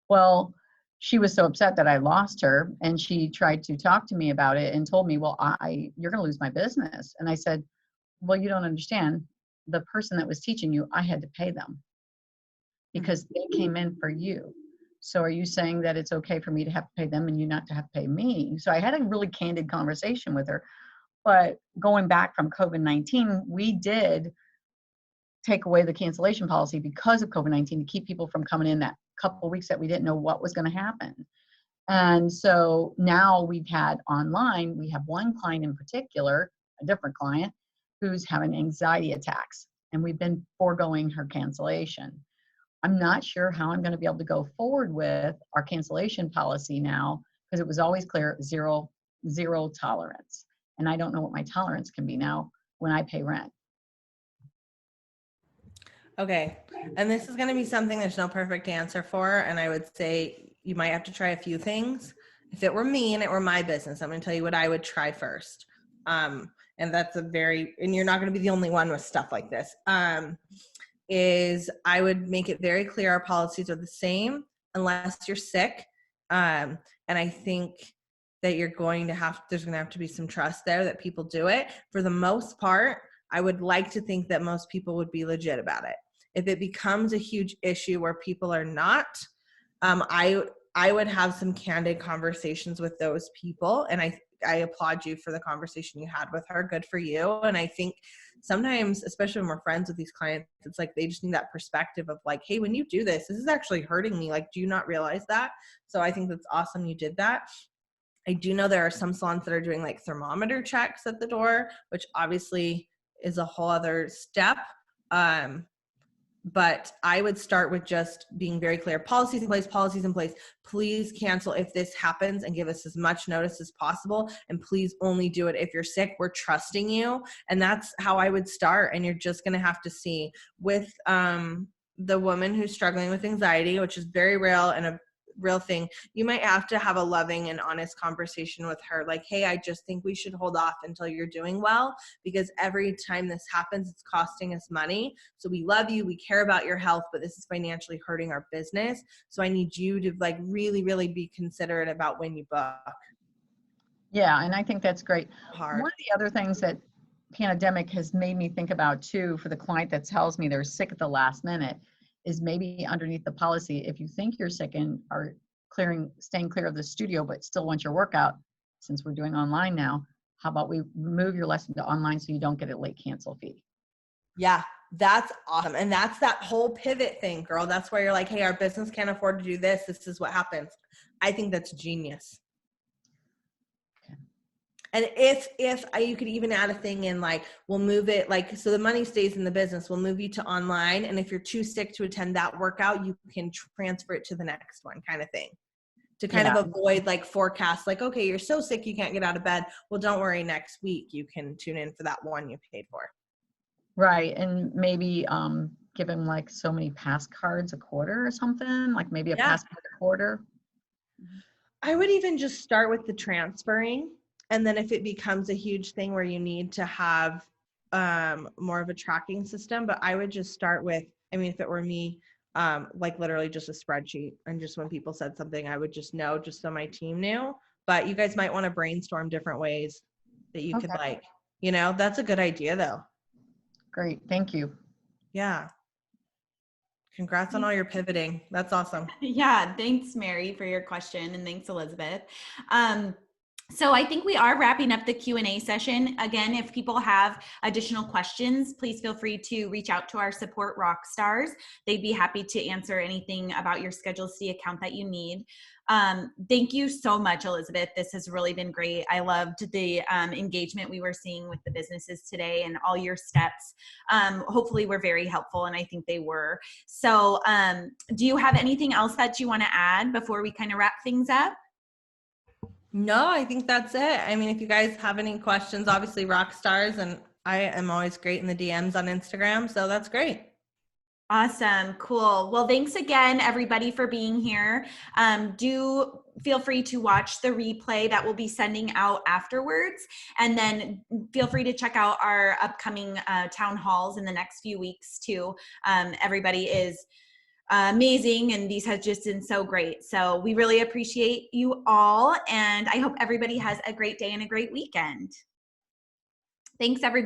Well, she was so upset that I lost her, and she tried to talk to me about it and told me, well, you're going to lose my business. And I said, well, you don't understand. The person that was teaching you, I had to pay them because they came in for you. So are you saying that it's okay for me to have to pay them and you not to have to pay me? So I had a really candid conversation with her. But going back from COVID-19, we did take away the cancellation policy because of COVID-19 to keep people from coming in that couple of weeks that we didn't know what was going to happen. And so now we've had online, we have one client in particular, a different client, who's having anxiety attacks, and we've been foregoing her cancellation. I'm not sure how I'm going to be able to go forward with our cancellation policy now, because it was always clear zero tolerance. And I don't know what my tolerance can be now when I pay rent. Okay. And this is going to be something there's no perfect answer for. And I would say you might have to try a few things. If it were me and it were my business, I'm going to tell you what I would try first. And that's and you're not going to be the only one with stuff like this. Is I would make it very clear our policies are the same unless you're sick. And I think that there's going to have to be some trust there that people do it. For the most part, I would like to think that most people would be legit about it. If it becomes a huge issue where people are not, I would have some candid conversations with those people. And I applaud you for the conversation you had with her. Good for you. And I think sometimes, especially when we're friends with these clients, it's like they just need that perspective of like, hey, when you do this is actually hurting me. Like, do you not realize that? So I think that's awesome you did that. I do know there are some salons that are doing like thermometer checks at the door, which obviously is a whole other step. But I would start with just being very clear. Policies in place. Please cancel if this happens and give us as much notice as possible. And please only do it if you're sick. We're trusting you. And that's how I would start. And you're just going to have to see with the woman who's struggling with anxiety, which is very real and a real thing. You might have to have a loving and honest conversation with her. Like, hey, I just think we should hold off until you're doing well, because every time this happens, it's costing us money. So we love you. We care about your health, but this is financially hurting our business. So I need you to like really, really be considerate about when you book. Yeah. And I think that's great. Hard. One of the other things that pandemic has made me think about too, for the client that tells me they're sick at the last minute, is maybe underneath the policy, if you think you're sick and are staying clear of the studio, but still want your workout, since we're doing online now, how about we move your lesson to online so you don't get a late cancel fee? Yeah, that's awesome. And that's that whole pivot thing, girl. That's where you're like, hey, our business can't afford to do this. This is what happens. I think that's genius. And if you could even add a thing in, like, we'll move it, like, so the money stays in the business, we'll move you to online. And if you're too sick to attend that workout, you can transfer it to the next one, kind of thing, to kind of avoid like forecasts, like, okay, you're so sick you can't get out of bed. Well, don't worry, next week you can tune in for that one you paid for. Right. And maybe give him like so many pass cards a quarter or something, like maybe a pass card a quarter. I would even just start with the transferring. And then if it becomes a huge thing where you need to have more of a tracking system, but I would just start with, I mean, if it were me, like literally just a spreadsheet. And just when people said something, I would just know, just so my team knew. But you guys might want to brainstorm different ways that you could like, that's a good idea though. Great. Thank you. Yeah. Congrats on all your pivoting. That's awesome. Yeah. Thanks, Mary, for your question. And thanks, Elizabeth. So I think we are wrapping up the Q&A session. Again, if people have additional questions, please feel free to reach out to our support rock stars. They'd be happy to answer anything about your Schedulicity account that you need. Thank you so much, Elizabeth. This has really been great. I loved the engagement we were seeing with the businesses today, and all your steps hopefully were very helpful, and I think they were. So do you have anything else that you want to add before we kind of wrap things up? No, I think that's it. I mean, if you guys have any questions, obviously rock stars, and I am always great in the DMs on Instagram, so that's great. Awesome. Cool. Well, thanks again, everybody, for being here. Do feel free to watch the replay that we'll be sending out afterwards. And then feel free to check out our upcoming town halls in the next few weeks too. Everybody is amazing, and these have just been so great. So we really appreciate you all. And I hope everybody has a great day and a great weekend. Thanks, everybody.